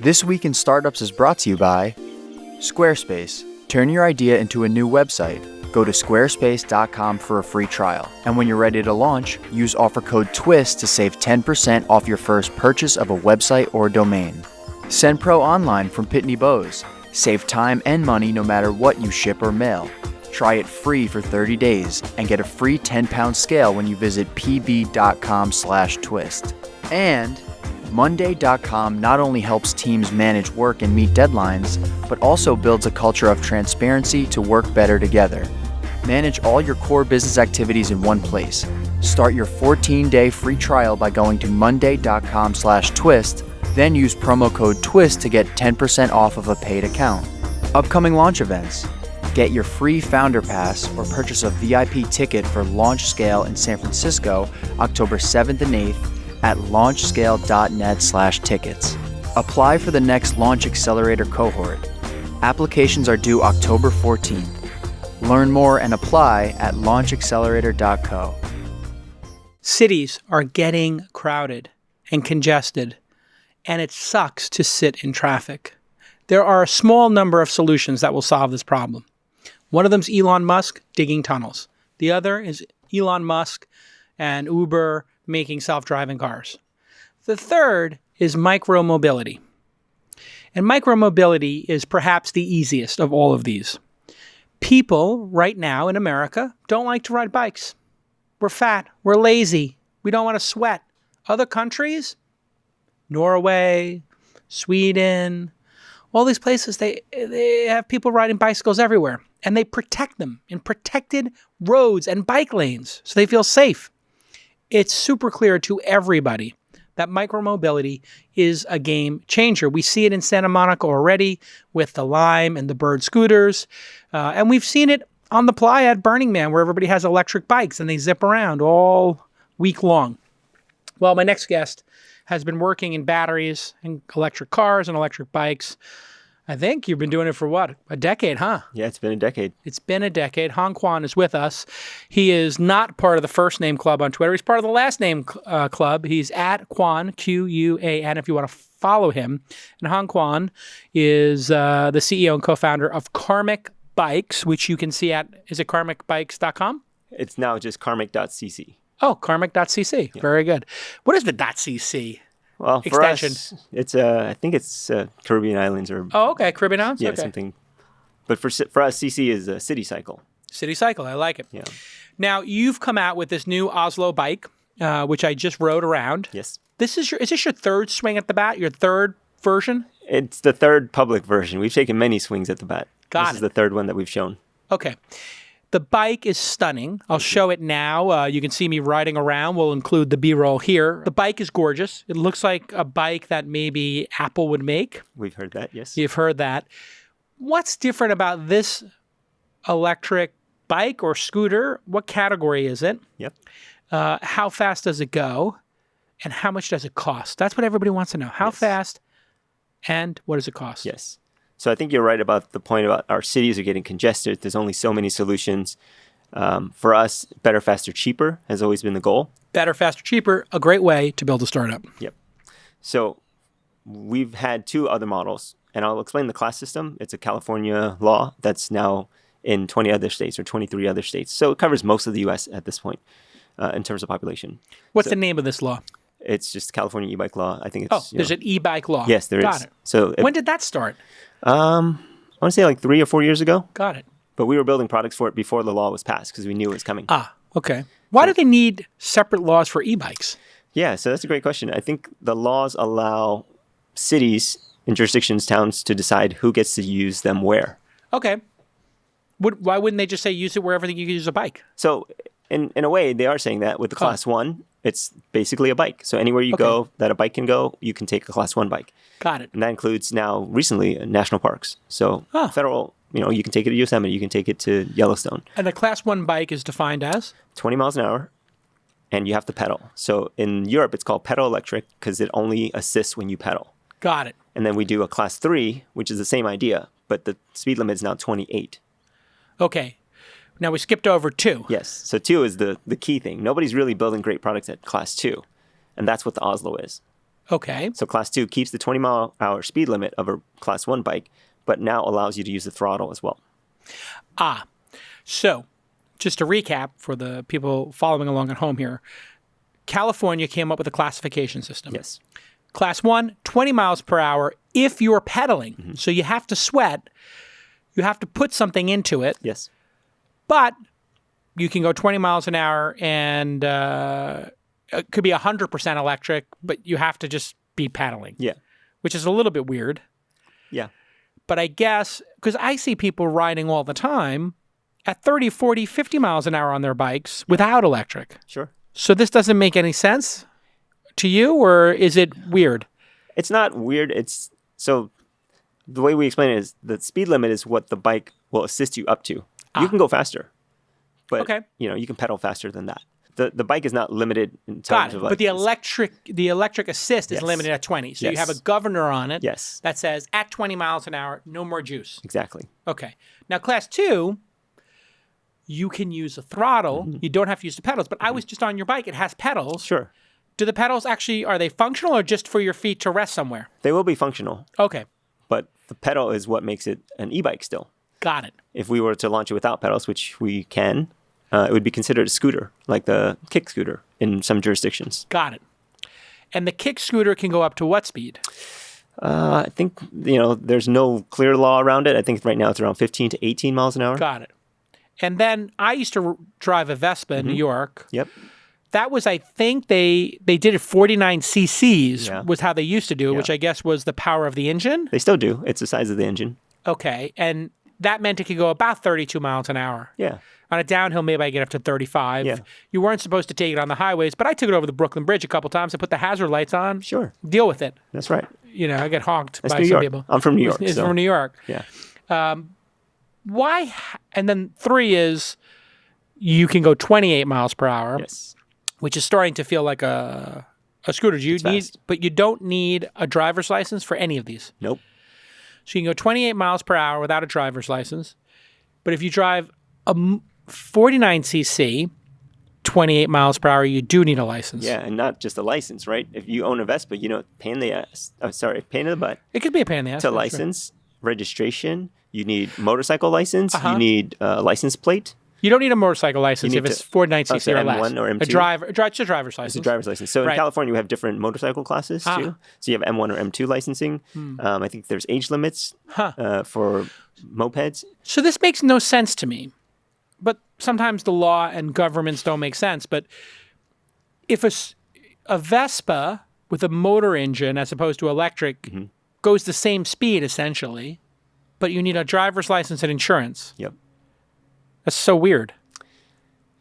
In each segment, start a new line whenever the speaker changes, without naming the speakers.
This Week in Startups is brought to you by Squarespace. Turn your idea into a new website. Go to squarespace.com for a free trial. And when you're ready to launch, use offer code TWIST to save 10% off your first purchase of a website or domain. Send Pro Online from Pitney Bowes. Save time and money no matter what you ship or mail. Try it free for 30 days and get a free 10-pound scale when you visit pb.com/twist. And Monday.com not only helps teams manage work and meet deadlines, but also builds a culture of transparency to work better together. Manage all your core business activities in one place. Start your 14-day free trial by going to monday.com/twist, then use promo code TWIST to get 10% off of a paid account. Upcoming launch events. Get your free Founder Pass or purchase a VIP ticket for Launch Scale in San Francisco, October 7th and 8th at launchscale.net/tickets. Apply for the next Launch Accelerator cohort. Applications are due October 14th. Learn more and apply at launchaccelerator.co.
Cities are getting crowded and congested, and it sucks to sit in traffic. There are a small number of solutions that will solve this problem. One of them is Elon Musk digging tunnels. The other is Elon Musk and Uber making self-driving cars. The third is micromobility. And micromobility is perhaps the easiest of all of these. People right now in America don't like to ride bikes. We're fat. We're lazy. We don't want to sweat. Other countries, Norway, Sweden, all these places, they have people riding bicycles everywhere. And they protect them in protected roads and bike lanes so they feel safe. It's super clear to everybody that micromobility is a game changer. We see it in Santa Monica already with the Lime and the Bird scooters. And we've seen it on the playa at Burning Man where everybody has electric bikes and they zip around all week long. Well, my next guest has been working in batteries and electric cars and electric bikes. I think you've been doing it for what? A decade, huh?
Yeah, it's been a decade.
It's been a decade. Hong Quan is with us. He is not part of the first name club on Twitter. He's part of the last name club. He's at Quan, Q-U-A-N, if you want to follow him. And Hong Quan is the CEO and co-founder of Karmic Bikes, which you can see at, is it karmicbikes.com?
It's now just karmic.cc.
Oh, karmic.cc.
Yeah.
Very good. What is the .cc?
Well,
extension?
For us, it's I think it's Caribbean Islands or
Oh, okay, Caribbean Islands.
yeah,
Okay.
something. But for us, CC is City Cycle.
City Cycle. I like it.
Yeah.
Now you've come out with this new Oslo bike, which I just rode around.
Yes.
Is this your third swing at the bat? Your third version?
It's the third public version. We've taken many swings at the bat.
Got
This
it.
is the third one that we've shown.
Okay. The bike is stunning. I'll show it now. You can see me riding around. We'll include the B-roll here. The bike is gorgeous. It looks like a bike that maybe Apple would make.
We've heard that, yes.
You've heard that. What's different about this electric bike or scooter? What category is it?
Yep.
How fast does it go? And how much does it cost? That's what everybody wants to know. How
Yes.
fast and what does it cost?
Yes. So I think you're right about the point about our cities are getting congested. There's only so many solutions. For us, better, faster, cheaper has always been the goal.
Better, faster, cheaper, a great way to build a startup.
Yep. So we've had two other models, and I'll explain the class system. It's a California law that's now in 20 other states or 23 other states. So it covers most of the U.S. at this point in terms of population.
What's the name of this law?
It's just California e-bike law. I think it's...
There's an e-bike law.
Yes, there is.
Got it.
So
When did that start?
I want to say like 3 or 4 years ago,
Got it.
but we were building products for it before the law was passed because we knew it was coming.
Ah, okay. Why do they need separate laws for e-bikes?
Yeah, so that's a great question. I think the laws allow cities and jurisdictions, towns to decide who gets to use them where.
Okay. Why wouldn't they just say use it wherever you can use a bike?
So in a way, they are saying that with the class 1, it's basically a bike. So anywhere you go that a bike can go, you can take a class 1 bike.
Got it.
And that includes now recently national parks. So federal, you can take it to Yosemite, you can take it to Yellowstone.
And a class 1 bike is defined as?
20 miles an hour, and you have to pedal. So in Europe, it's called pedal electric because it only assists when you pedal.
Got it.
And then we do a class 3, which is the same idea, but the speed limit is now 28.
Okay. Now we skipped over 2.
Yes. So 2 is the key thing. Nobody's really building great products at class 2. And that's what the Oslo is.
Okay.
So Class 2 keeps the 20-mile-hour speed limit of a Class 1 bike, but now allows you to use the throttle as well.
So just to recap for the people following along at home here, California came up with a classification system.
Yes.
Class 1, 20 miles per hour if you're pedaling. So you have to sweat. You have to put something into it.
Yes.
But you can go 20 miles an hour and it could be 100% electric, but you have to just be pedaling.
Yeah.
Which is a little bit weird.
Yeah.
But I guess, because I see people riding all the time at 30, 40, 50 miles an hour on their bikes without electric.
Sure.
So this doesn't make any sense to you, or is it weird?
It's not weird. It's so the way we explain it is the speed limit is what the bike will assist you up to. You can go faster, but you can pedal faster than that. The bike is not limited in terms of like,
but the electric assist is limited at 20. So you have a governor on it that says at 20 miles an hour, no more juice.
Exactly.
Okay. Now Class 2, you can use a throttle. You don't have to use the pedals. But I was just on your bike. It has pedals.
Sure.
Do the pedals actually, are they functional or just for your feet to rest somewhere?
They will be functional.
Okay.
But the pedal is what makes it an e-bike still.
Got it.
If we were to launch it without pedals, which we can, it would be considered a scooter, like the kick scooter in some jurisdictions.
Got it. And the kick scooter can go up to what speed?
I think, there's no clear law around it. I think right now it's around 15 to 18 miles an hour.
Got it. And then I used to drive a Vespa in New York.
Yep.
That was, I think they did it 49 cc's was how they used to do it, which I guess was the power of the engine.
They still do. It's the size of the engine.
Okay. And that meant it could go about 32 miles an hour.
Yeah.
On a downhill, maybe I get up to 35.
Yeah.
You weren't supposed to take it on the highways, but I took it over the Brooklyn Bridge a couple times. I put the hazard lights on.
Sure.
Deal with it.
That's right.
I get honked
That's
by
New
some
York.
people.
I'm from New York.
It's from New York.
Yeah.
Why? And then 3 is you can go 28 miles per hour.
Yes.
Which is starting to feel like a scooter. But you don't need a driver's license for any of these.
Nope.
So you can go 28 miles per hour without a driver's license. But if you drive a 49cc, 28 miles per hour, you do need a license.
Yeah, and not just a license, right? If you own a Vespa, pain in the butt.
It could be a pain in the ass.
To license, registration, you need motorcycle license, you need a license plate.
You don't need a motorcycle license if it's 49cc or less.
M1 or M2?
It's a driver's license.
It's a driver's license. So in California, we have different motorcycle classes too. So you have M1 or M2 licensing. I think there's age limits for mopeds.
So this makes no sense to me. But sometimes the law and governments don't make sense. But if a Vespa with a motor engine as opposed to electric goes the same speed essentially, but you need a driver's license and insurance.
Yep.
That's so weird.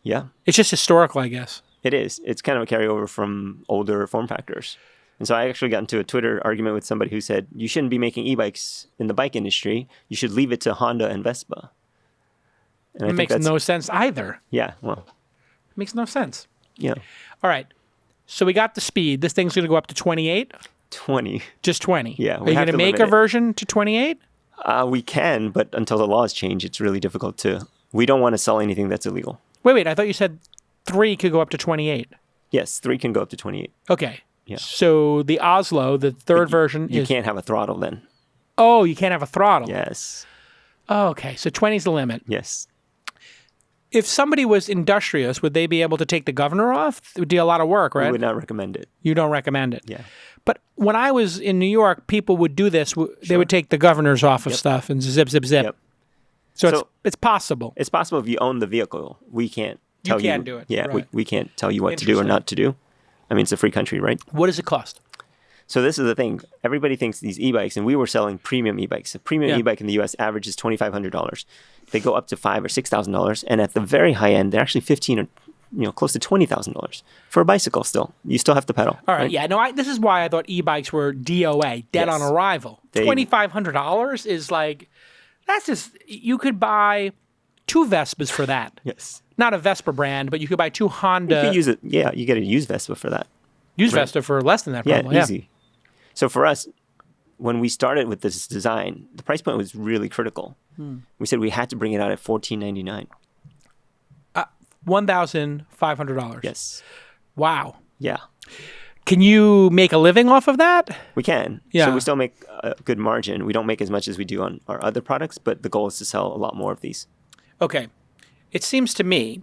Yeah.
It's just historical, I guess.
It is. It's kind of a carryover from older form factors. And so I actually got into a Twitter argument with somebody who said, you shouldn't be making e-bikes in the bike industry. You should leave it to Honda and Vespa. And
it makes no sense either.
Yeah, well.
It makes no sense.
Yeah.
All right. So we got the speed. This thing's going to go up to 28?
20.
Just 20?
Yeah.
Are you going to make a version to 28?
We can, but until the laws change, it's really difficult to... We don't want to sell anything that's illegal.
Wait. I thought you said 3 could go up to 28.
Yes, 3 can go up to 28.
Okay.
Yeah.
So the Oslo, the third version
You can't have a throttle then.
Oh, you can't have a throttle.
Yes.
Oh, okay. So 20 is the limit.
Yes.
If somebody was industrious, would they be able to take the governor off? It would be a lot of work, right?
We would not recommend it.
You don't recommend it?
Yeah.
But when I was in New York, people would do this. They would take the governors off of stuff and zip.
Yep.
So it's possible.
It's possible if you own the vehicle. We can't tell you.
You can't do it.
Yeah,
right.
we can't tell you what to do or not to do. I mean, it's a free country, right?
What does it cost?
So this is the thing. Everybody thinks these e-bikes, and we were selling premium e-bikes. A premium e-bike in the U.S. averages $2,500. They go up to $5,000 or $6,000, and at the very high end, they're actually $15,000 or close to $20,000 for a bicycle. Still, you still have to pedal.
All right. Yeah. No. This is why I thought e-bikes were DOA, dead on arrival. $2,500 is like that's just you could buy 2 Vespas for that.
Yes.
Not a Vespa brand, but you could buy 2 Honda.
You could use it. Yeah, you get a used Vespa for that.
Used Vespa for less than that. Probably.
Yeah, easy. So for us, when we started with this design, the price point was really critical. We said we had to bring it out at $1,499.
$1,500.
Yes.
Wow.
Yeah.
Can you make a living off of that?
We can.
Yeah.
So we still make a good margin. We don't make as much as we do on our other products, but the goal is to sell a lot more of these.
Okay. It seems to me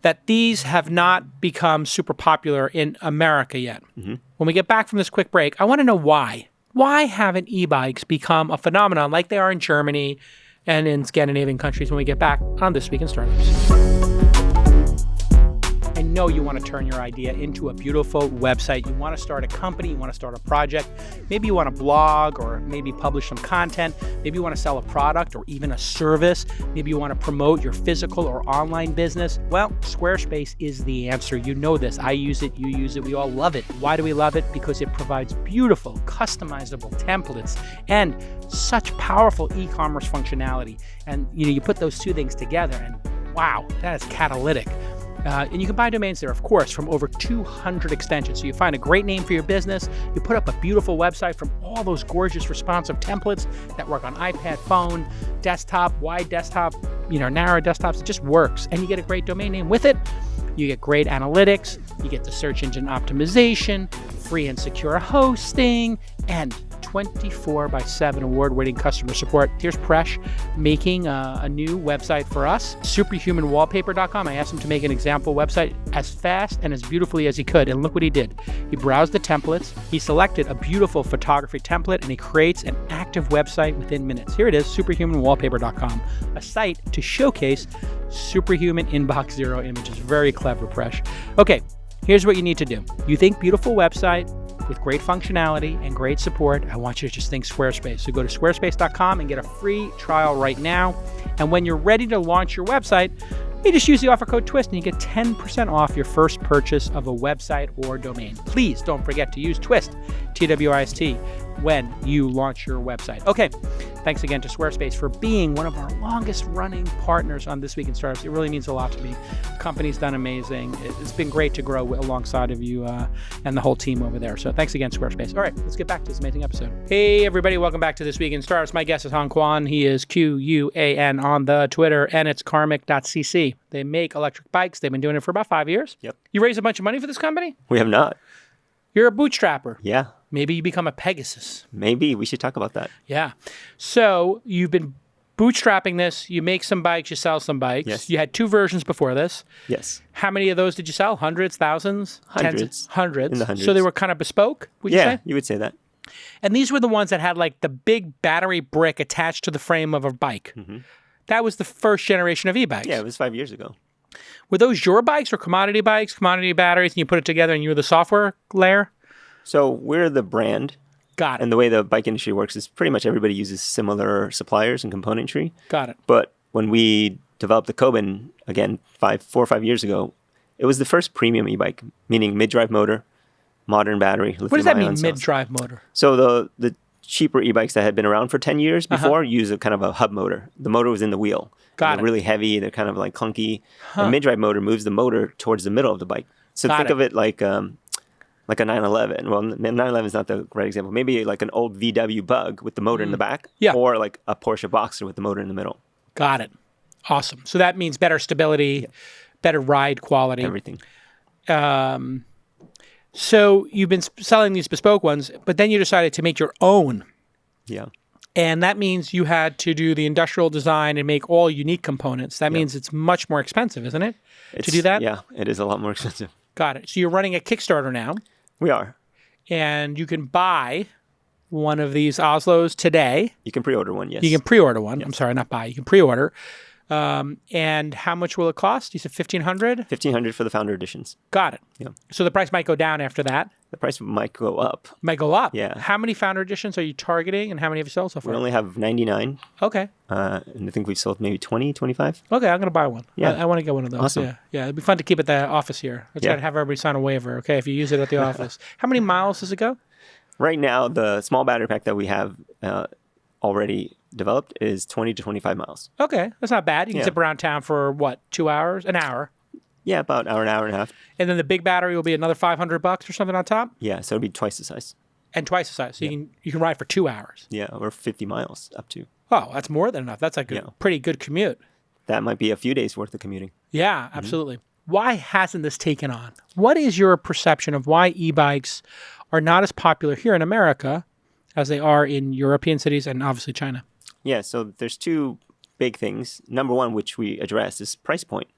that these have not become super popular in America yet. When we get back from this quick break, I want to know why. Why haven't e-bikes become a phenomenon like they are in Germany and in Scandinavian countries when we get back on This Week in Startups? I know you want to turn your idea into a beautiful website. You want to start a company. You want to start a project. Maybe you want to blog or maybe publish some content. Maybe you want to sell a product or even a service. Maybe you want to promote your physical or online business. Well, Squarespace is the answer. You know this. I use it. You use it. We all love it. Why do we love it? Because it provides beautiful, customizable templates and such powerful e-commerce functionality. And you put those two things together and wow, that is catalytic. And you can buy domains there, of course, from over 200 extensions. So you find a great name for your business. You put up a beautiful website from all those gorgeous responsive templates that work on iPad, phone, desktop, wide desktop, narrow desktops. It just works. And you get a great domain name with it. You get great analytics. You get the search engine optimization, free and secure hosting, and 24/7 award-winning customer support. Here's Presh making a new website for us, superhumanwallpaper.com. I asked him to make an example website as fast and as beautifully as he could, and look what he did. He browsed the templates, he selected a beautiful photography template, and he creates an active website within minutes. Here it is, superhumanwallpaper.com, a site to showcase superhuman inbox zero images. Very clever, Presh. Okay, here's what you need to do. You think beautiful website with great functionality and great support, I want you to just think Squarespace. So go to squarespace.com and get a free trial right now. And when you're ready to launch your website, you just use the offer code TWIST and you get 10% off your first purchase of a website or domain. Please don't forget to use TWIST, TWIST, when you launch your website. Okay, thanks again to Squarespace for being one of our longest running partners on This Week in Startups. It really means a lot to me. The company's done amazing. It's been great to grow alongside of you and the whole team over there. So thanks again, Squarespace. All right, let's get back to this amazing episode. Hey, everybody. Welcome back to This Week in Startups. My guest is Hong Quan. He is QUAN on the Twitter, and it's karmic.cc. They make electric bikes. They've been doing it for about 5 years.
Yep.
You raised a bunch of money for this company?
We have not.
You're a bootstrapper.
Yeah.
Maybe you become a Pegasus.
Maybe. We should talk about that.
Yeah. So you've been bootstrapping this. You make some bikes. You sell some bikes.
Yes.
You had 2 versions before this.
Yes.
How many of those did you sell? Hundreds? Thousands?
Hundreds.
Tens? Hundreds.
In the hundreds.
So they were kind of bespoke, would you say?
Yeah, you would say that.
And these were the ones that had like the big battery brick attached to the frame of a bike.
Mm-hmm.
That was the first generation of e-bikes.
Yeah, it was 5 years ago.
Were those your bikes or commodity bikes, commodity batteries, and you put it together and you were the software layer?
So we're the brand.
Got it.
And the way the bike industry works is pretty much everybody uses similar suppliers and componentry.
Got it.
But when we developed the Kobin, again, 4 or 5 years ago, it was the first premium e-bike, meaning mid-drive motor, modern battery.
What does that mean,
cells.
mid-drive motor?
So the cheaper e-bikes that had been around for 10 years before use a kind of a hub motor. The motor was in the wheel.
Got
They're
it.
really heavy. They're kind of like clunky. A mid-drive motor moves the motor towards the middle of the bike. So
Got
think
it.
of it like a 911. Well, 911 is not the right example. Maybe like an old VW Bug with the motor in the back.
Yeah.
Or like a Porsche Boxer with the motor in the middle.
Got it. Awesome. So that means better stability, better ride quality.
Everything.
So you've been selling these bespoke ones, but then you decided to make your own.
Yeah.
And that means you had to do the industrial design and make all unique components. That means it's much more expensive, isn't it? To do that?
Yeah, it is a lot more expensive.
Got it. So you're running a Kickstarter now,
We are.
and you can buy one of these Oslos today.
You can pre-order one, yes.
You can pre-order one. I'm sorry, not buy. You can pre-order. And how much will it cost? You said $1,500?
$1,500 for the founder editions.
Got it.
Yeah.
So the price might go down after that.
The price might go up.
Might go up.
Yeah.
How many founder editions are you targeting, and how many have you sold so far?
We only have 99,
Okay.
and I think we've sold maybe 20, 25.
Okay, I'm going to buy one.
Yeah.
I want to get one of those.
Awesome.
Yeah. Yeah, it'd be fun to keep at the office here. Let's try to have everybody sign a waiver, okay, if you use it at the office. How many miles does it go?
Right now, the small battery pack that we have already developed is 20 to 25 miles.
Okay, that's not bad. You can
Yeah.
zip around town for, what, 2 hours? An hour.
Yeah, about an hour and a half.
And then the big battery will be another $500 or something on top?
Yeah, so it'd be twice the size.
And twice the size. So you can ride for 2 hours.
Yeah, or 50 miles up to.
Oh, that's more than enough. That's like a pretty good commute.
That might be a few days worth of commuting.
Yeah, absolutely. Why hasn't this taken on? What is your perception of why e-bikes are not as popular here in America as they are in European cities and obviously China?
Yeah, so there's two big things. Number one, which we addressed, is price point.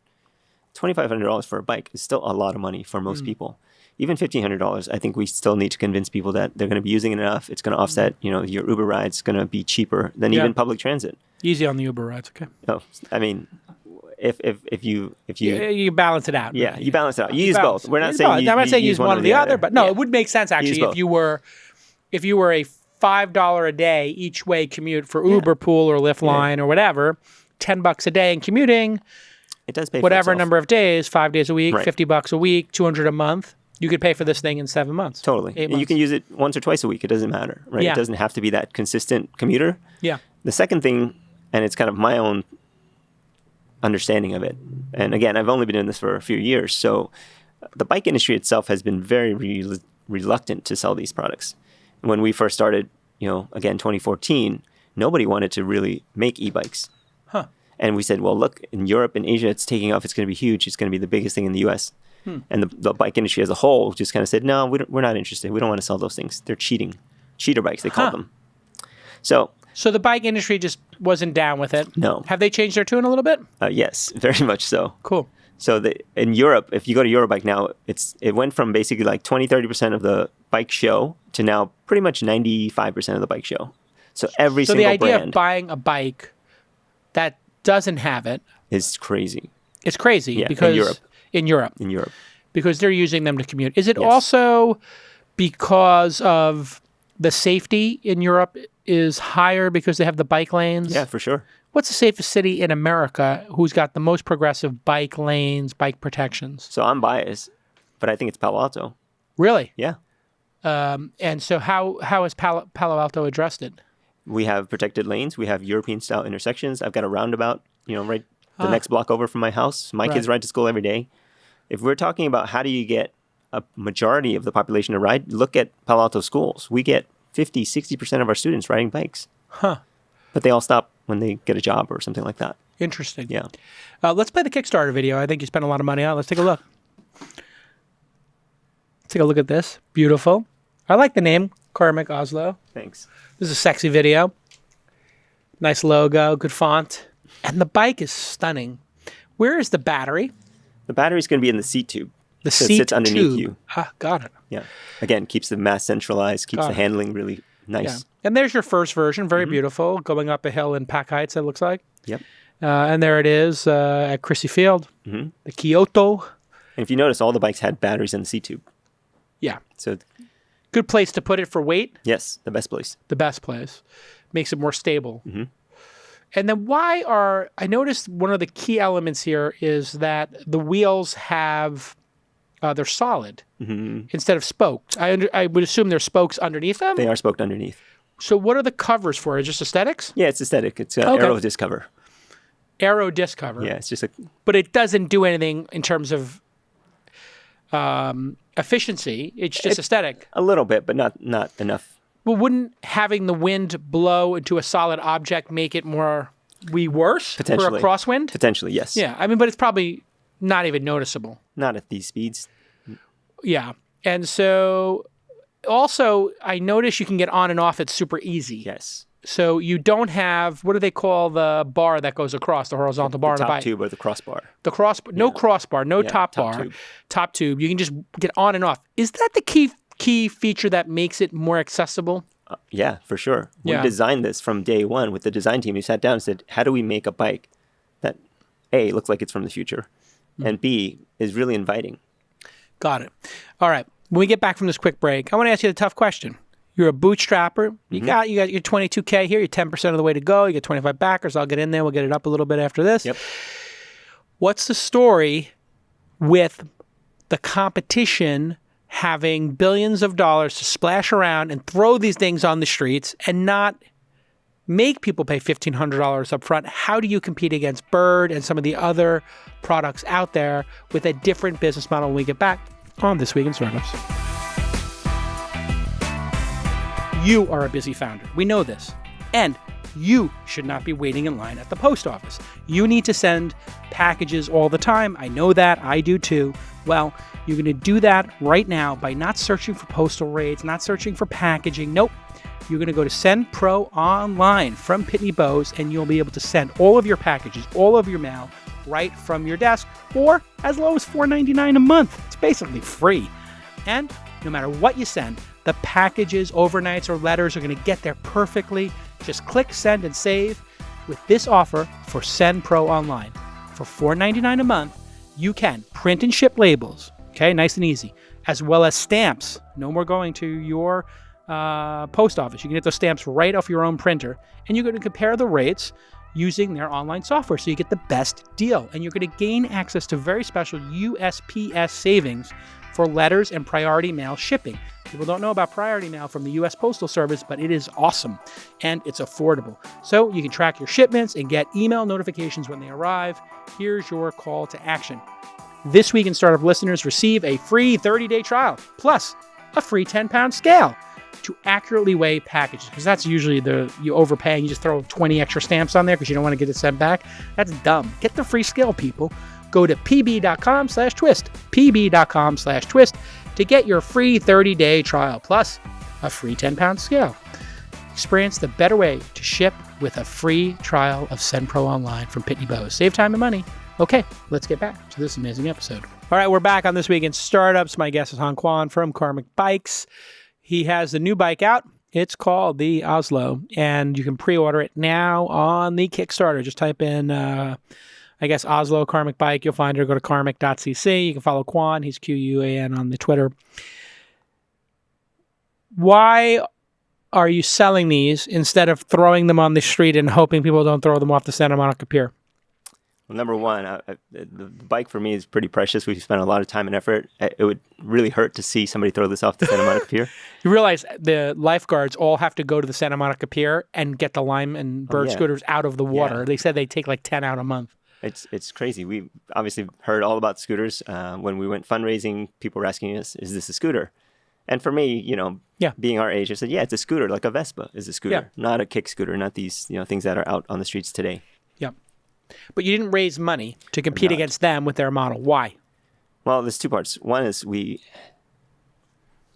$2,500 for a bike is still a lot of money for most people. Even $1,500, I think we still need to convince people that they're going to be using it enough. It's going to offset, your Uber ride's going to be cheaper than even public transit.
Easy on the Uber rides, okay?
Oh, I mean, if you
You balance it out.
yeah, you balance it out. You use both. We're not saying
I'm not saying use one or the other, but no,
Yeah.
it would make sense actually if you were a $5 a day each way commute for Uber Pool or Lyft Line or whatever, $10 a day in commuting.
It does pay for
whatever
itself.
number of days, 5 days a week,
Right.
$50 a week, $200 a month. You could pay for this thing in 7 months.
Totally.
8
And
months.
you can use it once or twice a week. It doesn't matter, right?
Yeah.
It doesn't have to be that consistent commuter.
Yeah.
The second thing, and it's kind of my own understanding of it, and again, I've only been in this for a few years, so the bike industry itself has been very reluctant to sell these products. When we first started, again, 2014, nobody wanted to really make e-bikes.
Huh.
And we said, well, look, in Europe and Asia, it's taking off. It's going to be huge. It's going to be the biggest thing in the U.S. And the bike industry as a whole just kind of said, no, we're not interested. We don't want to sell those things. They're cheater bikes, they call them. So
the bike industry just wasn't down with it.
No.
Have they changed their tune a little bit?
yes, very much so.
Cool.
So in Europe, if you go to Eurobike now, it went from basically like 20-30% of the bike show to now pretty much 95% of the bike show. So every
So
single
the idea
brand
of buying a bike that doesn't have it,
is crazy.
it's crazy
Yeah, in
because
Europe.
in Europe
In Europe.
because they're using them to commute. Is it
Yes.
also because of the safety in Europe is higher because they have the bike lanes?
Yeah, for sure.
What's the safest city in America who's got the most progressive bike lanes, bike protections?
So I'm biased, but I think it's Palo Alto.
Really?
Yeah.
And so how has Palo Alto addressed it?
We have protected lanes. We have European-style intersections. I've got a roundabout, right the next block over from my house. My kids
Right.
ride to school every day. If we're talking about how do you get a majority of the population to ride, look at Palo Alto schools. We get 50, 60% of our students riding bikes.
Huh.
But they all stop when they get a job or something like that.
Interesting.
Yeah.
Let's play the Kickstarter video. I think you spent a lot of money on it. Let's take a look. Let's take a look at this. Beautiful. I like the name, Karmic Oslo.
Thanks.
This is a sexy video. Nice logo, good font. And the bike is stunning. Where is the battery?
The battery's going to be in the seat tube.
The
So
seat
it sits underneath
tube.
you.
Ah, got it.
Yeah. Again, keeps the mass centralized, keeps
Got
the
it.
handling really nice.
Yeah. And there's your first version. Very beautiful. Going up a hill in Pack Heights, it looks like.
Yep.
And there it is at Chrissy Field, the Kyoto.
And if you notice, all the bikes had batteries in the seat tube.
Yeah.
So,
Good place to put it for weight.
yes, the best place.
The best place. Makes it more stable.
Mm-hmm.
And then I noticed one of the key elements here is that the wheels they're solid instead of spoked. I would assume there's spokes underneath them.
They are spoked underneath.
So what are the covers for? Is it just aesthetics?
Yeah, it's aesthetic. It's an
Okay.
aero disc cover.
Aero disc cover.
Yeah, it's just
But it doesn't do anything in terms of efficiency. It's just aesthetic.
a little bit, but not enough.
Well, wouldn't having the wind blow into a solid object make it worse for a
Potentially.
crosswind?
Potentially, yes.
Yeah, I mean, but it's probably not even noticeable.
Not at these speeds.
Yeah. And so also, I notice you can get on and off it super easy.
Yes.
So you don't have, what do they call the bar that goes across, the horizontal bar on
The
a
top
bike?
tube or the crossbar.
The crossbar, no crossbar, no
Yeah,
top
top
bar,
tube.
top tube. You can just get on and off. Is that the key feature that makes it more accessible?
Yeah, for sure.
Yeah.
We designed this from day one with the design team. We sat down and said, how do we make a bike that A, looks like it's from the future, and B, is really inviting?
Got it. All right. When we get back from this quick break, I want to ask you the tough question. You're a bootstrapper. You got your $22K here. You're 10% of the way to go. You get 25 backers. I'll get in there. We'll get it up a little bit after this.
Yep.
What's the story with the competition having billions of dollars to splash around and throw these things on the streets and not make people pay $1,500 up front? How do you compete against Bird and some of the other products out there with a different business model when we get back on This Week in Startups? You are a busy founder. We know this. And You should not be waiting in line at the post office. You need to send packages all the time. I know that. I do too. Well, you're going to do that right now by not searching for postal rates, not searching for packaging. Nope. You're going to go to Send Pro online from Pitney Bowes, and you'll be able to send all of your packages, all of your mail, right from your desk, or as low as $4.99 a month. It's basically free. And no matter what you send, the packages, overnights, or letters are going to get there perfectly. Just click send and save. With this offer for Send Pro Online, for $4.99 a month, you can print and ship labels, okay, nice and easy, as well as stamps. No more going to your post office. You can get those stamps right off your own printer, and you're going to compare the rates using their online software, so you get the best deal. And you're going to gain access to very special USPS savings for letters and priority mail shipping. People don't know about priority mail from the U.S. Postal Service, but it is awesome and it's affordable. So you can track your shipments and get email notifications when they arrive. Here's your call to action. This Week in Startup listeners receive a free 30-day trial, plus a free 10-pound scale to accurately weigh packages, because that's usually you overpay and you just throw 20 extra stamps on there because you don't want to get it sent back. That's dumb. Get the free scale, people. Go to pb.com/twist, pb.com/twist to get your free 30-day trial, plus a free 10-pound scale. Experience the better way to ship with a free trial of Send Pro Online from Pitney Bowes. Save time and money. Okay, let's get back to this amazing episode. All right, we're back on This Week in Startups. My guest is Hong Quan from Karmic Bikes. He has the new bike out. It's called the Oslo, and you can pre-order it now on the Kickstarter. Just type in, Oslo Karmic Bike. You'll find it. Go to karmic.cc. You can follow Quan. He's Quan on the Twitter. Why are you selling these instead of throwing them on the street and hoping people don't throw them off the Santa Monica Pier?
Well, number one, the bike for me is pretty precious. We've spent a lot of time and effort. It would really hurt to see somebody throw this off the Santa Monica Pier.
You realize the lifeguards all have to go to the Santa Monica Pier and get the Lime and Bird scooters out of the water. Yeah. They said they take like 10 out a month.
It's crazy. We obviously heard all about scooters. When we went fundraising, people were asking us, is this a scooter? And for me, being our age, I said, yeah, it's a scooter, like a Vespa is a scooter, not a kick scooter, not these things that are out on the streets today.
Yeah. But you didn't raise money to compete against them with their model. Why?
Well, there's two parts. One is we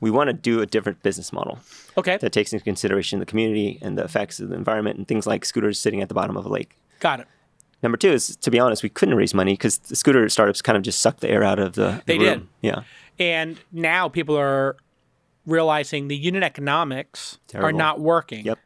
want to do a different business model.
Okay.
That takes into consideration the community and the effects of the environment and things like scooters sitting at the bottom of a lake.
Got it.
Number two is, to be honest, we couldn't raise money because the scooter startups kind of just sucked the air out of the
They
room.
did.
Yeah.
And now people are realizing the unit economics are not working.
Yep.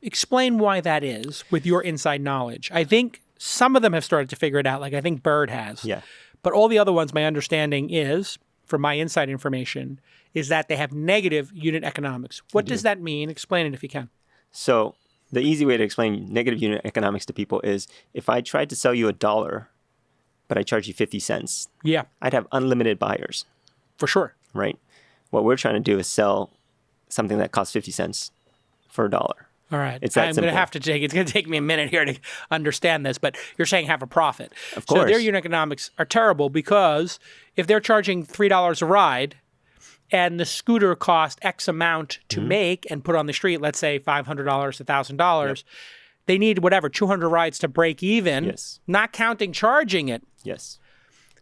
Explain why that is with your inside knowledge. I think some of them have started to figure it out, like I think Bird has.
Yeah.
But all the other ones, my understanding is, from my inside information, is that they have negative unit economics. What does that mean? Explain it if you can.
So the easy way to explain negative unit economics to people is if I tried to sell you $1, but I charge you 50 cents, I'd have unlimited buyers.
For sure.
Right? What we're trying to do is sell something that costs 50 cents for $1.
All right.
It's that simple.
It's going to take me a minute here to understand this, but you're saying have a profit.
Of course.
So their unit economics are terrible because if they're charging $3 a ride and the scooter cost X amount to make and put on the street, let's say $500, $1,000, they need 200 rides to break even, not counting charging it.
Yes.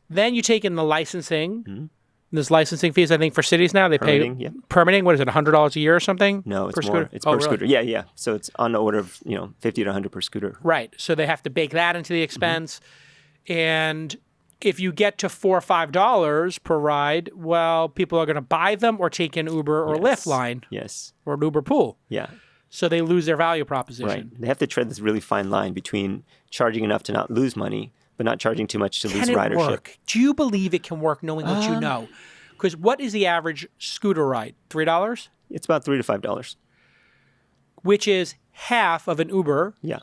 Then you take in the licensing. There's licensing fees, I think, for cities now. They pay permitting. What is it, $100 a year or something?
No, it's
per
more.
Scooter?
It's per scooter. Yeah. So it's on the order of 50 to 100 per scooter.
Right. So they have to bake that into the expense. And if you get to $4 or $5 per ride, well, people are going to buy them or take an Uber or Lyft line.
Yes.
Or an Uber pool.
Yeah.
So they lose their value proposition.
Right. They have to tread this really fine line between charging enough to not lose money, but not charging too much to lose ridership.
Can it work? Do you believe it can work knowing what you know? Because what is the average scooter ride? $3?
It's about $3 to $5.
Which is half of an Uber.
Yeah.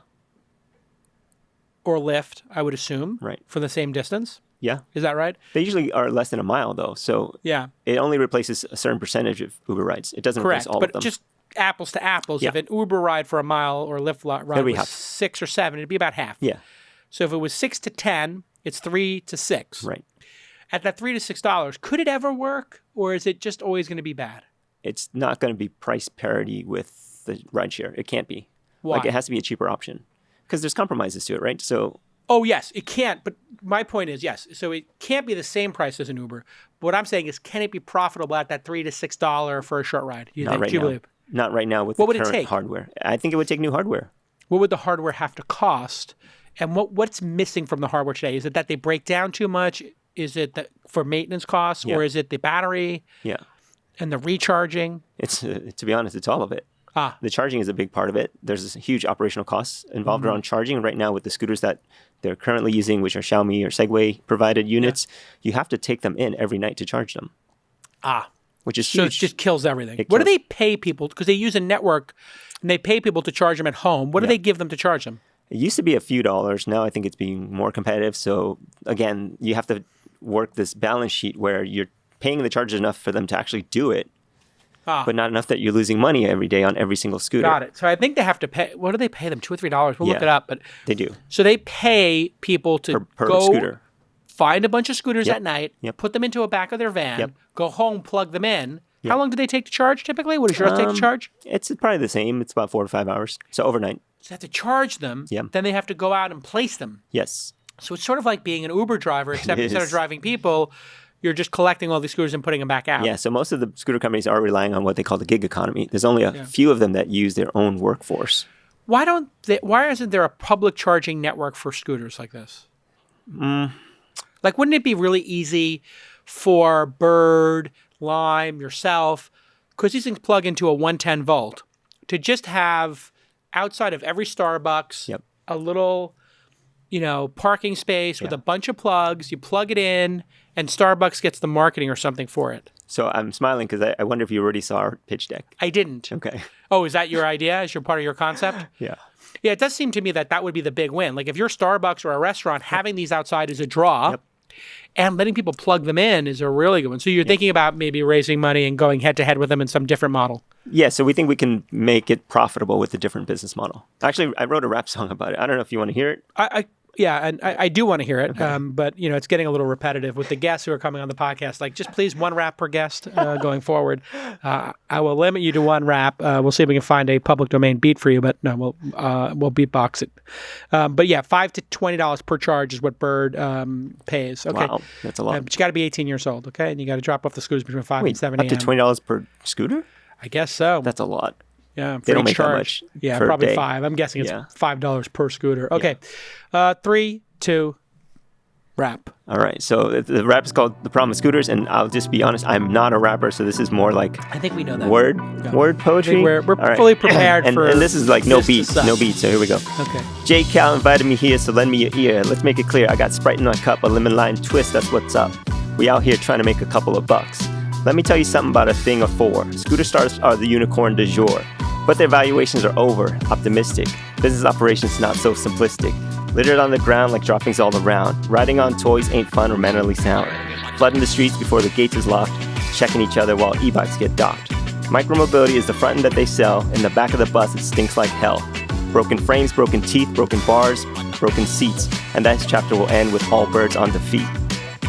Or Lyft, I would assume.
Right.
For the same distance.
Yeah.
Is that right?
They usually are less than a mile, though. So it only replaces a certain percentage of Uber rides. It doesn't replace all of them.
But just apples to apples, if an Uber ride for a mile or a Lyft ride was 6 or 7, it'd be about half.
Yeah.
So if it was 6 to 10, it's 3 to 6.
Right.
At that $3 to $6, could it ever work, or is it just always going to be bad?
It's not going to be price parity with the rideshare. It can't be.
Why?
Like it has to be a cheaper option because there's compromises to it, right? So
Oh, yes, it can't. But my point is, yes. So it can't be the same price as an Uber. What I'm saying is, can it be profitable at that $3 to $6 for a short ride? Do you believe?
Not right now with
What
the
would it
current
take?
hardware. I think it would take new hardware.
What would the hardware have to cost? And what's missing from the hardware today? Is it that they break down too much? Is it that for maintenance costs, or is it the battery?
Yeah,
and the recharging?
It's to be honest, it's all of it. The charging is a big part of it. There's huge operational costs involved around charging. Right now with the scooters that they're currently using, which are Xiaomi or Segway provided units, you have to take them in every night to charge them. Which is
So
huge.
it just kills everything. What do they pay people? Because they use a network and they pay people to charge them at home. What do they give them to charge them?
It used to be a few dollars. Now I think it's being more competitive. So again, you have to work this balance sheet where you're paying the chargers enough for them to actually do it, but not enough that you're losing money every day on every single scooter.
Got it. So I think they have to pay. What do they pay them? $2 or $3? We'll look it up. But
they do.
So they pay people to
Per
go
scooter.
find a bunch of scooters at night,
Yep.
put them into a back of their van,
Yep.
go home, plug them in.
Yep.
How long do they take to charge typically? What does yours take to charge?
It's probably the same. It's about 4 to 5 hours. So overnight.
So they have to charge them.
Yep.
Then they have to go out and place them.
Yes.
So it's sort of like being an Uber driver, except instead of
is.
driving people, you're just collecting all these scooters and putting them back out.
Yeah, so most of the scooter companies are relying on what they call the gig economy. There's only a few of them that use their own workforce.
Why isn't there a public charging network for scooters like this? Like, wouldn't it be really easy for Bird, Lime, yourself, because these things plug into a 110 volt, to just have outside of every Starbucks a little, parking space with a bunch of plugs. You plug it in, and Starbucks gets the marketing or something for it.
So I'm smiling because I wonder if you already saw our pitch deck.
I didn't.
Okay.
Oh, is that your idea? Is your part of your concept?
Yeah.
Yeah, it does seem to me that would be the big win. Like if you're Starbucks or a restaurant, having these outside is a draw, and letting people plug them in is a really good one. So you're thinking about maybe raising money and going head to head with them in some different model. Yeah,
so we think we can make it profitable with a different business model. Actually, I wrote a rap song about it. I don't know if you want to hear it.
I do want to hear it, but it's getting a little repetitive with the guests who are coming on the podcast. Like, just please one rap per guest going forward. I will limit you to one rap. We'll see if we can find a public domain beat for you, but no, we'll beatbox it. But yeah, $5 to $20 per charge is what Bird pays. Okay,
wow, that's a lot.
But you got to be 18 years old, okay, and you got to drop off the scooters between 5 and 7 a.m.
Up to $20 per scooter?
I guess so.
That's a lot.
Yeah,
they don't make that much.
Yeah,
per
probably
day.
5. I'm guessing it's $5 per scooter. Okay, 3, 2, rap.
All right, so the rap is called "The Problem with Scooters," and I'll just be honest, I'm not a rapper, so this is more like
I think we know that
word poetry.
We're fully prepared for
and this is like no beat. So here we go.
Okay.
J. Cal invited me here, so lend me your ear. Let's make it clear. I got Sprite in my cup, a lemon lime twist. That's what's up. We out here trying to make a couple of bucks. Let me tell you something about a thing or four. Scooter startups are the unicorn du jour, but their valuations are over optimistic. Business operations not so simplistic. Littered on the ground like droppings all around. Riding on toys ain't fun or mannerly sound. Flooding the streets before the gates is locked. Checking each other while e-bikes get docked. Micromobility is the front end that they sell. In the back of the bus it stinks like hell. Broken frames, broken teeth, broken bars, broken seats. And that chapter will end with all birds on the feet.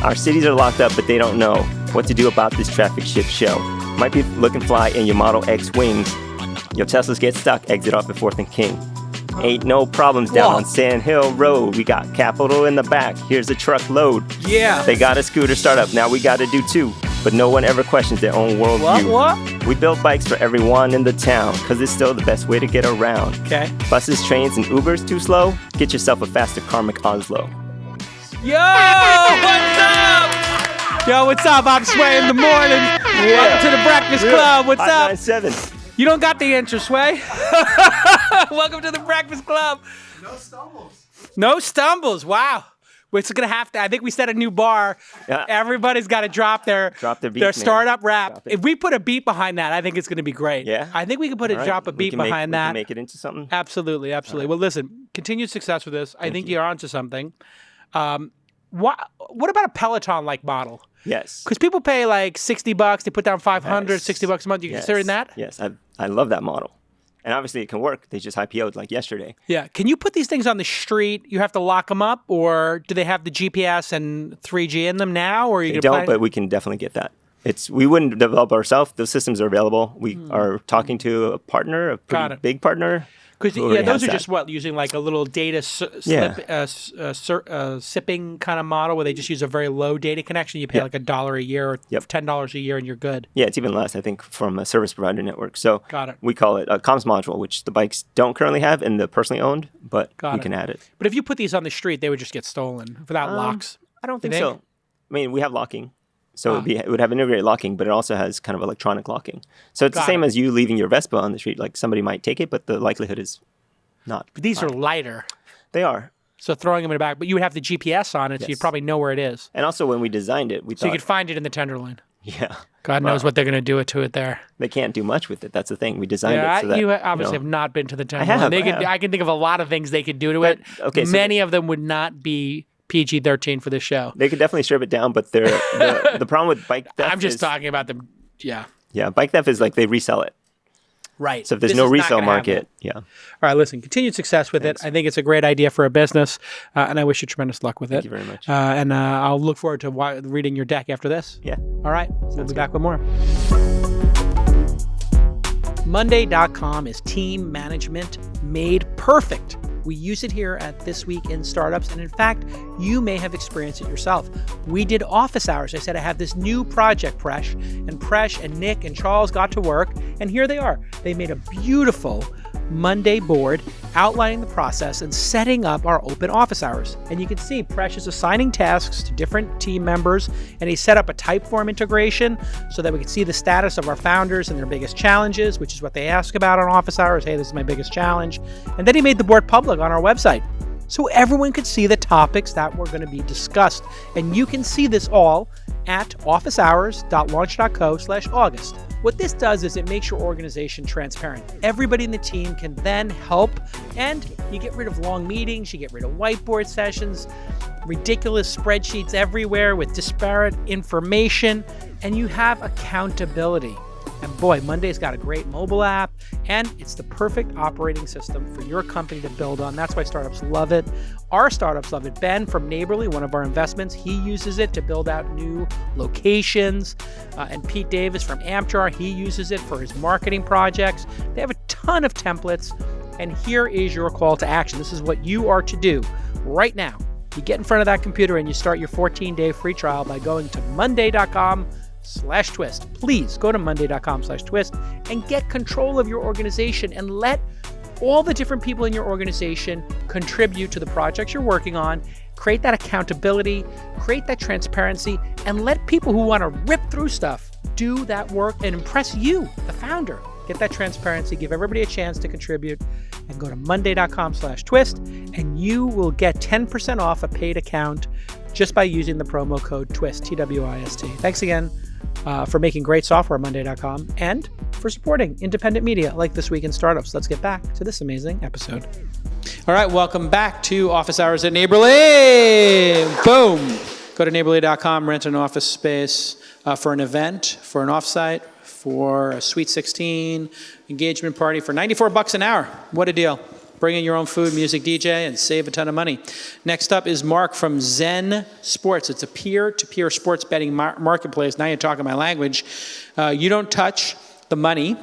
Our cities are locked up, but they don't know what to do about this traffic shit show. Might be looking fly in your Model X wings. Your Teslas get stuck, exit off at 4th and King. Ain't no problems down on Sand Hill Road. We got Capital in the back. Here's a truckload.
Yeah.
They got a scooter startup. Now we got to do too. But no one ever questions their own worldview.
What?
We build bikes for everyone in the town because it's still the best way to get around.
Okay.
Buses, trains, and Ubers too slow? Get yourself a faster Karmic Oslo.
Yo, what's up? Yo, what's up? I'm Sway in the morning. Welcome to the Breakfast Club. What's up?
97.
You don't got the intro, Sway. Welcome to the Breakfast Club.
No stumbles.
No stumbles. Wow. We're gonna have to. I think we set a new bar.
Yeah.
Everybody's got to drop their
beat, man.
startup rap.
Drop it.
If we put a beat behind that, I think it's gonna be great.
Yeah?
I think we can drop a beat behind
We
that.
can make it into something.
Absolutely. Well, listen. Continued success with this. I think you're onto something. What about a Peloton-like model?
Yes.
Because people pay like $60, they put down $500,
Yes.
$60 a month. You considering that?
Yes, I love that model. And obviously it can work. They just IPO'd like yesterday.
Yeah. Can you put these things on the street? You have to lock them up, or do they have the GPS and 3G in them now? Or are you
They don't, but we can definitely get that. We wouldn't develop ourselves. Those systems are available. We are talking to a partner, a pretty big partner.
Because
who already
those
has
are
that.
just using like a little data sipping kind of model where they just use a very low data connection. You pay like $1 a year or $10 a year, and you're good.
Yeah, it's even less, I think, from a service provider network. So
Got it.
we call it a comms module, which the bikes don't currently have and the personally owned, but we can add it.
But if you put these on the street, they would just get stolen without locks.
I don't think
You
so. I mean, we have locking. So it would have integrated locking, but it also has kind of electronic locking. So it's the same as you leaving your Vespa on the street. Like somebody might take it, but the likelihood is not.
But these are lighter.
They are.
So throwing them in the back, but you would have the GPS on it, so you'd probably know where it is.
And also when we designed it, we thought...
So you could find it in the Tenderloin.
Yeah.
God knows what they're going to do to it there.
They can't do much with it. That's the thing. We designed it so that...
You obviously have not been to the Tenderloin.
I have.
I can think of a lot of things they could do to it.
Okay, so
many of them would not be PG-13 for this show.
They could definitely strip it down, but the problem with bike theft
I'm just talking about them. Yeah.
Yeah, bike theft is like they resell it.
Right.
So if there's no resale market, All
right, listen, continued success with it. I think it's a great idea for a business, and I wish you tremendous luck with it.
Thank you very much.
And I'll look forward to reading your deck after this.
Yeah.
All right. We'll be back with more. Monday.com is team management made perfect. We use it here at This Week in Startups, and in fact, you may have experienced it yourself. We did office hours. I said I have this new project, Presh, and Nick and Charles got to work, and here they are. They made a beautiful Monday board outlining the process and setting up our open office hours. And you can see Presh is assigning tasks to different team members, and he set up a Typeform integration so that we could see the status of our founders and their biggest challenges, which is what they ask about on office hours. Hey, this is my biggest challenge. And then he made the board public on our website so everyone could see the topics that were going to be discussed. And you can see this all at officehours.launch.co/August. What this does is it makes your organization transparent. Everybody in the team can then help, and you get rid of long meetings, you get rid of whiteboard sessions, ridiculous spreadsheets everywhere with disparate information, and you have accountability. And boy, Monday's got a great mobile app, and it's the perfect operating system for your company to build on. That's why startups love it. Our startups love it. Ben from Neighborly, one of our investments, he uses it to build out new locations. And Pete Davis from Amchar, he uses it for his marketing projects. They have a ton of templates. And here is your call to action. This is what you are to do right now. You get in front of that computer and you start your 14-day free trial by going to monday.com/twist. Please go to monday.com/twist and get control of your organization and let all the different people in your organization contribute to the projects you're working on. Create that accountability, create that transparency, and let people who want to rip through stuff do that work and impress you, the founder. Get that transparency, give everybody a chance to contribute, and go to monday.com/twist, and you will get 10% off a paid account just by using the promo code TWIST, TWIST. Thanks again for making great software at monday.com and for supporting independent media like This Week in Startups. Let's get back to this amazing episode. All right, welcome back to Office Hours at Neighborly. Boom. Go to neighborly.com, rent an office space for an event, for an offsite, for a Sweet 16 engagement party for $94 an hour. What a deal. Bring in your own food, music, DJ, and save a ton of money. Next up is Mark from ZenSports. It's a peer-to-peer sports betting marketplace. Now you're talking my language. You don't touch the money.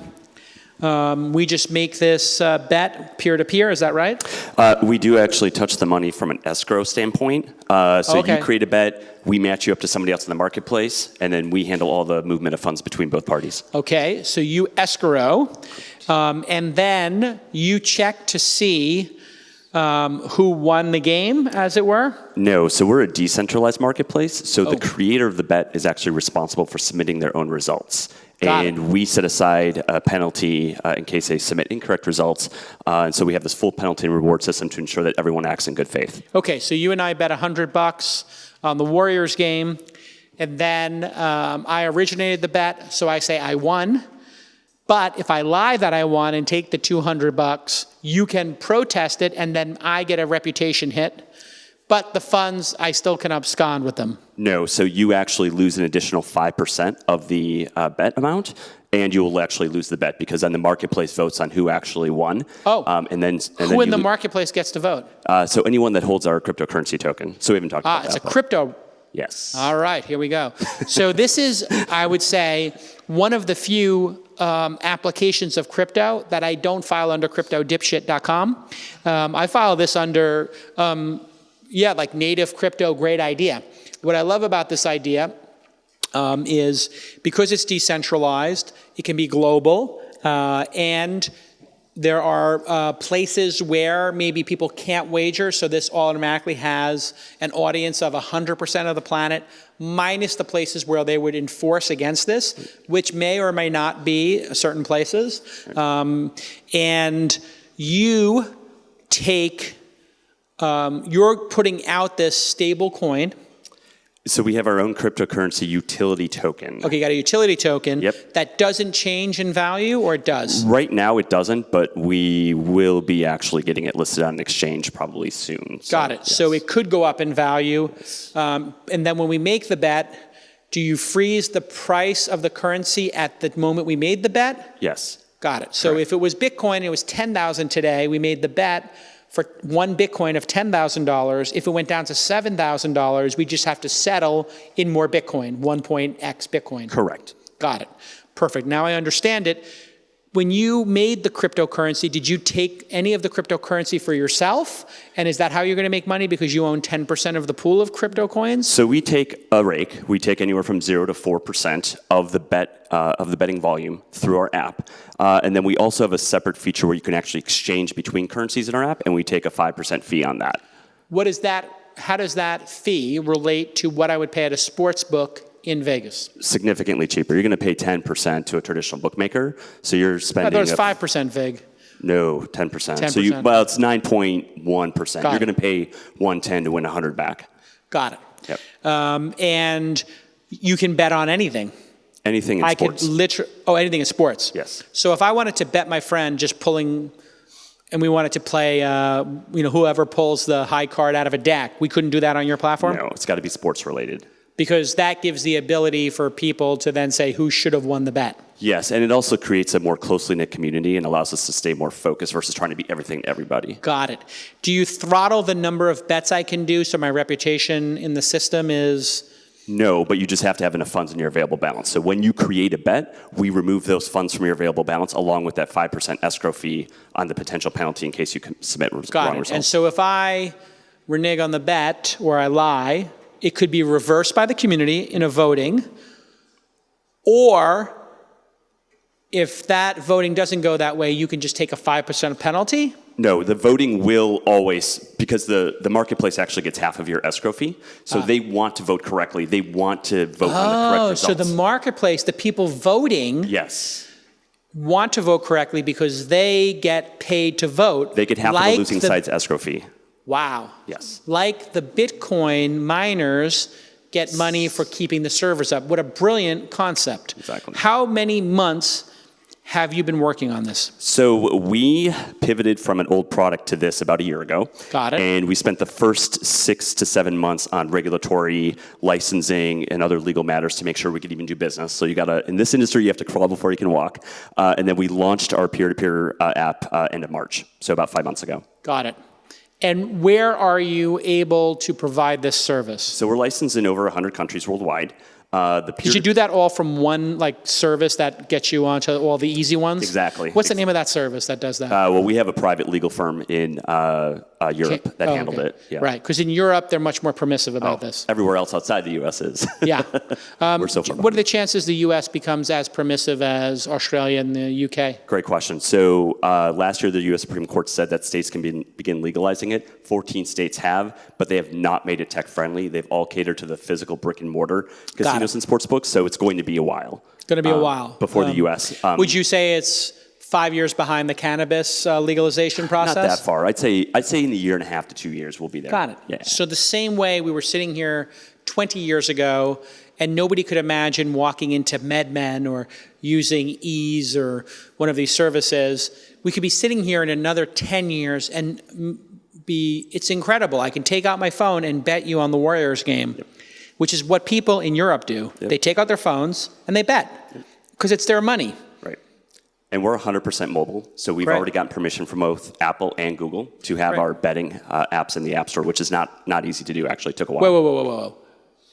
We just make this bet peer-to-peer. Is that right?
We do actually touch the money from an escrow standpoint. You create a bet, we match you up to somebody else in the marketplace, and then we handle all the movement of funds between both parties. Okay, so you escrow, and then you check to see who won the game, as it were? No, so we're a decentralized marketplace, so the creator of the bet is actually responsible for submitting their own results. And we set aside a penalty in case they submit incorrect results. And so we have this full penalty and reward system to ensure that everyone acts in good faith. Okay, so you and I bet $100 on the Warriors game. And then I originated the bet, so I say I won. But if I lie that I won and take the $200, you can protest it, and then I get a reputation hit. But the funds, I still can abscond with them. No, so you actually lose an additional 5% of the bet amount, and you will actually lose the bet because then the marketplace votes on who actually won. And then who in the marketplace gets to vote? So anyone that holds our cryptocurrency token. So we haven't talked about that. It's a crypto. Yes. All right, here we go. So this is, I would say, one of the few
applications of crypto that I don't file under cryptodipshit.com. I file this under, like native crypto, great idea. What I love about this idea is because it's decentralized, it can be global, and there are places where maybe people can't wager, so this automatically has an audience of 100% of the planet, minus the places where they would enforce against this, which may or may not be certain places. And you take, you're putting out this stable coin.
So we have our own cryptocurrency utility token.
Okay, you got a utility token.
Yep.
That doesn't change in value, or it does?
Right now it doesn't, but we will be actually getting it listed on an exchange probably soon.
Got it. Yes. So it could go up in value. And then when we make the bet, do you freeze the price of the currency at the moment we made the bet?
Yes.
Got it. So if it was Bitcoin, it was 10,000 today, we made the bet for one Bitcoin of $10,000. If it went down to $7,000, we just have to settle in more Bitcoin, 1.x Bitcoin.
Correct.
Got it. Perfect. Now I understand it. When you made the cryptocurrency, did you take any of the cryptocurrency for yourself? And is that how you're going to make money because you own 10% of the pool of crypto coins?
So we take a rake. We take anywhere from 0 to 4% of the betting volume through our app. And then we also have a separate feature where you can actually exchange between currencies in our app, and we take a 5% fee on that.
What is that? How does that fee relate to what I would pay at a sports book in Vegas?
Significantly cheaper. You're going to pay 10% to a traditional bookmaker, so you're spending.
I thought it was 5% vig.
No, 10%.
10%.
So it's 9.1%. You're going to pay 110 to win 100 back.
Got it.
Yep.
And you can bet on anything.
Anything in sports.
Anything in sports.
Yes.
So if I wanted to bet my friend just pulling, and we wanted to play, whoever pulls the high card out of a deck, we couldn't do that on your platform?
No, it's got to be sports related.
Because that gives the ability for people to then say who should have won the bet.
Yes, and it also creates a more closely knit community and allows us to stay more focused versus trying to be everything to everybody.
Got it. Do you throttle the number of bets I can do so my reputation in the system is?
No, but you just have to have enough funds in your available balance. So when you create a bet, we remove those funds from your available balance along with that 5% escrow fee on the potential penalty in case you submit wrong results.
And so if I renege on the bet or I lie, it could be reversed by the community in a voting, or if that voting doesn't go that way, you can just take a 5% penalty?
No, the voting will always, because the marketplace actually gets half of your escrow fee, so they want to vote correctly. They want to vote on the correct results.
So the marketplace, the people voting,
yes,
want to vote correctly because they get paid to vote.
They get half of the losing side's escrow fee.
Wow.
Yes.
Like the Bitcoin miners get money for keeping the servers up. What a brilliant concept.
Exactly.
How many months have you been working on this?
So we pivoted from an old product to this about a year ago.
Got it.
And we spent the first 6 to 7 months on regulatory, licensing, and other legal matters to make sure we could even do business. So in this industry, you have to crawl before you can walk. And then we launched our peer-to-peer app end of March, so about 5 months ago.
Got it. And where are you able to provide this service?
So we're licensed in over 100 countries worldwide.
Did you do that all from one service that gets you onto all the easy ones?
Exactly.
What's the name of that service that does that?
Well, we have a private legal firm in Europe that handled it. Yeah.
Right, because in Europe, they're much more permissive about this.
Everywhere else outside the U.S. is.
Yeah.
We're so far
what are the chances the U.S. becomes as permissive as Australia and the U.K.?
Great question. So last year, the U.S. Supreme Court said that states can begin legalizing it. 14 states have, but they have not made it tech-friendly. They've all catered to the physical brick-and-mortar casinos and sports books, so it's going to be a while.
Going to be a while.
Before the U.S.
Would you say it's 5 years behind the cannabis legalization process?
Not that far. I'd say in a year and a half to 2 years we'll be there.
Got it.
Yeah.
So the same way we were sitting here 20 years ago and nobody could imagine walking into MedMen or using Ease or one of these services, we could be sitting here in another 10 years and it's incredible. I can take out my phone and bet you on the Warriors game, which is what people in Europe do. They take out their phones and they bet because it's their money.
Right. And we're 100% mobile, so we've already gotten permission from both Apple and Google to have our betting apps in the App Store, which is not easy to do, actually. It took a while.
Whoa.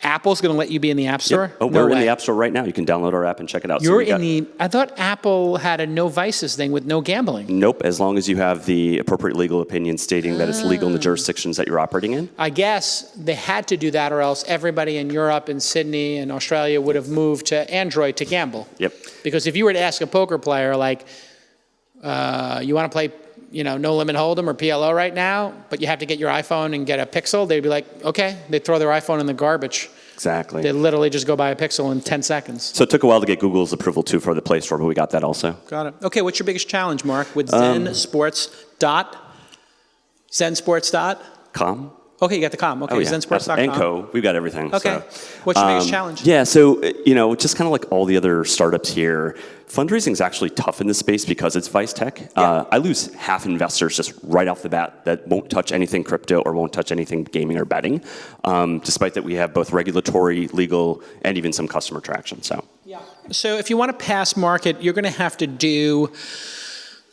Apple's going to let you be in the App Store?
Yep. Oh, we're in the App Store right now. You can download our app and check it out.
I thought Apple had a no vices thing with no gambling.
Nope, as long as you have the appropriate legal opinion stating that it's legal in the jurisdictions that you're operating in.
I guess they had to do that, or else everybody in Europe and Sydney and Australia would have moved to Android to gamble.
Yep.
Because if you were to ask a poker player, like, you want to play, No Limit Hold'em or PLO right now, but you have to get your iPhone and get a Pixel, they'd be like, okay. They'd throw their iPhone in the garbage.
Exactly.
They literally just go buy a Pixel in 10 seconds.
So it took a while to get Google's approval, too, for the Play Store, but we got that also.
Got it. Okay, what's your biggest challenge, Mark, with ZenSports.com? Okay, you got the com. Okay, ZenSports.com.
And Co. We've got everything.
Okay. What's your biggest challenge?
Yeah, so, just kind of like all the other startups here, fundraising is actually tough in this space because it's vice tech.
Yeah.
I lose half investors just right off the bat that won't touch anything crypto or won't touch anything gaming or betting, despite that we have both regulatory, legal, and even some customer traction. So
if you want to pass market, you're going to have to do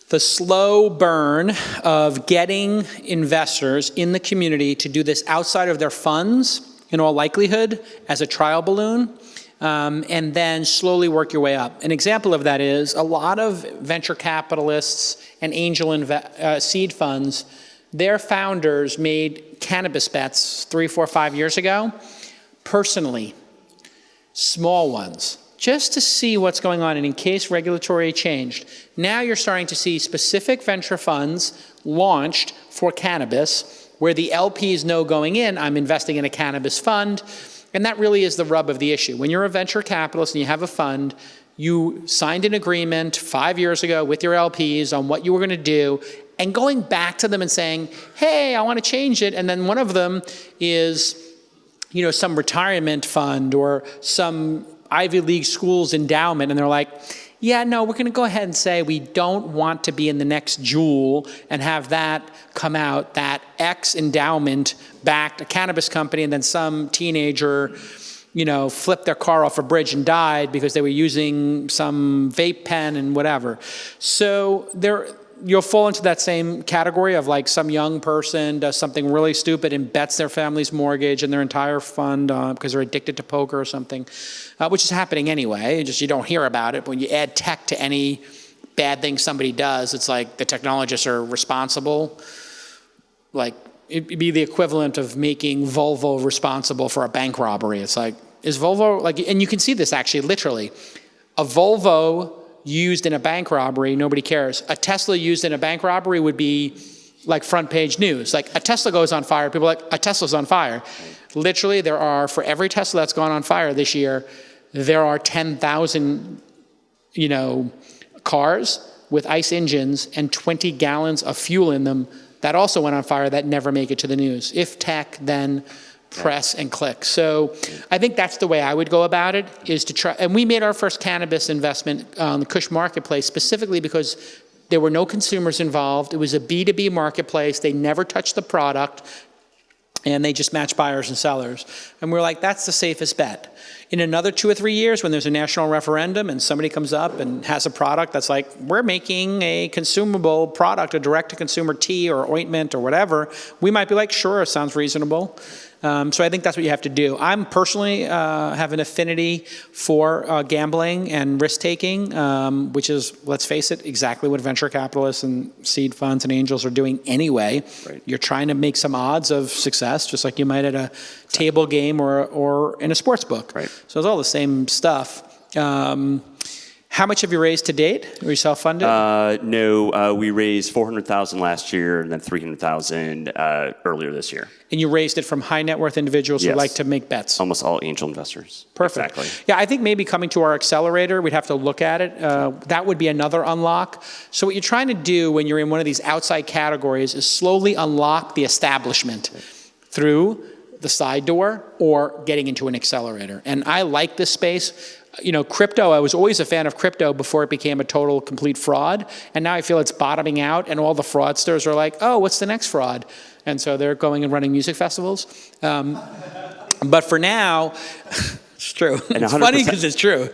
the slow burn of getting investors in the community to do this outside of their funds, in all likelihood, as a trial balloon, and then slowly work your way up. An example of that is a lot of venture capitalists and angel seed funds, their founders made cannabis bets 3, 4, 5 years ago, personally, small ones, just to see what's going on and in case regulatory changed. Now you're starting to see specific venture funds launched for cannabis where the LPs know going in, I'm investing in a cannabis fund, and that really is the rub of the issue. When you're a venture capitalist and you have a fund, you signed an agreement 5 years ago with your LPs on what you were going to do, and going back to them and saying, hey, I want to change it, and then one of them is, some retirement fund or some Ivy League school's endowment, and they're like, yeah, no, we're going to go ahead and say we don't want to be in the next Juul and have that come out, that X endowment backed a cannabis company, and then some teenager, flipped their car off a bridge and died because they were using some vape pen and whatever. So you'll fall into that same category of like some young person does something really stupid and bets their family's mortgage and their entire fund because they're addicted to poker or something, which is happening anyway. Just you don't hear about it. But when you add tech to any bad thing somebody does, it's like the technologists are responsible. Like it'd be the equivalent of making Volvo responsible for a bank robbery. It's like, is Volvo and you can see this actually literally, a Volvo used in a bank robbery, nobody cares. A Tesla used in a bank robbery would be like front page news. Like a Tesla goes on fire, people are like, a Tesla's on fire. Literally, for every Tesla that's gone on fire this year, there are 10,000, cars with ICE engines and 20 gallons of fuel in them that also went on fire that never make it to the news. If tech, then press and click. So I think that's the way I would go about it, is to try. And we made our first cannabis investment on the Kush marketplace specifically because there were no consumers involved. It was a B2B marketplace. They never touched the product, and they just matched buyers and sellers. And we're like, that's the safest bet. In another 2 or 3 years, when there's a national referendum and somebody comes up and has a product that's like, we're making a consumable product, a direct-to-consumer tea or ointment or whatever, we might be like, sure, sounds reasonable. So I think that's what you have to do. I'm personally have an affinity for gambling and risk-taking, which is, let's face it, exactly what venture capitalists and seed funds and angels are doing anyway. Right. You're trying to make some odds of success, just like you might at a table game or in a sports book. Right. So it's all the same stuff. How much have you raised to date? Were you self-funded?
No, we raised $400,000 last year and then $300,000 earlier this year.
And you raised it from high net worth individuals who like to make bets?
Almost all angel investors.
Perfect.
Exactly.
Yeah, I think maybe coming to our accelerator, we'd have to look at it. That would be another unlock. So what you're trying to do when you're in one of these outside categories is slowly unlock the establishment through the side door or getting into an accelerator. And I like this space. Crypto, I was always a fan of crypto before it became a total, complete fraud. And now I feel it's bottoming out and all the fraudsters are like, oh, what's the next fraud? And so they're going and running music festivals. But for now, it's true. It's funny because it's true.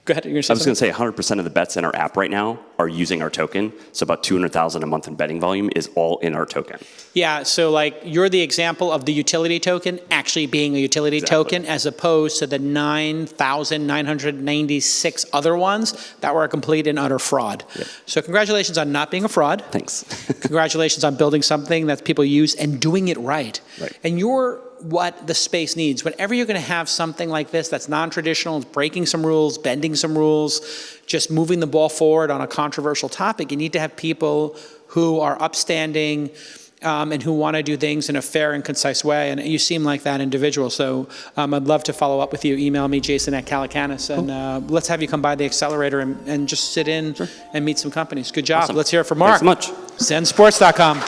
Go ahead. You're gonna say
I was going to say 100% of the bets in our app right now are using our token. So about 200,000 a month in betting volume is all in our token.
Yeah, so like you're the example of the utility token actually being a utility token as opposed to the 9,996 other ones that were a complete and utter fraud.
Yep.
So congratulations on not being a fraud.
Thanks.
Congratulations on building something that people use and doing it right.
Right.
And you're what the space needs. Whenever you're going to have something like this that's non-traditional, breaking some rules, bending some rules, just moving the ball forward on a controversial topic, you need to have people who are upstanding and who want to do things in a fair and concise way. And you seem like that individual. So I'd love to follow up with you. Email me, Jason@Calacanis, and let's have you come by the accelerator and just sit in and meet some companies. Good job.
Awesome.
Let's hear it from Mark.
Thanks so much.
ZenSports.com.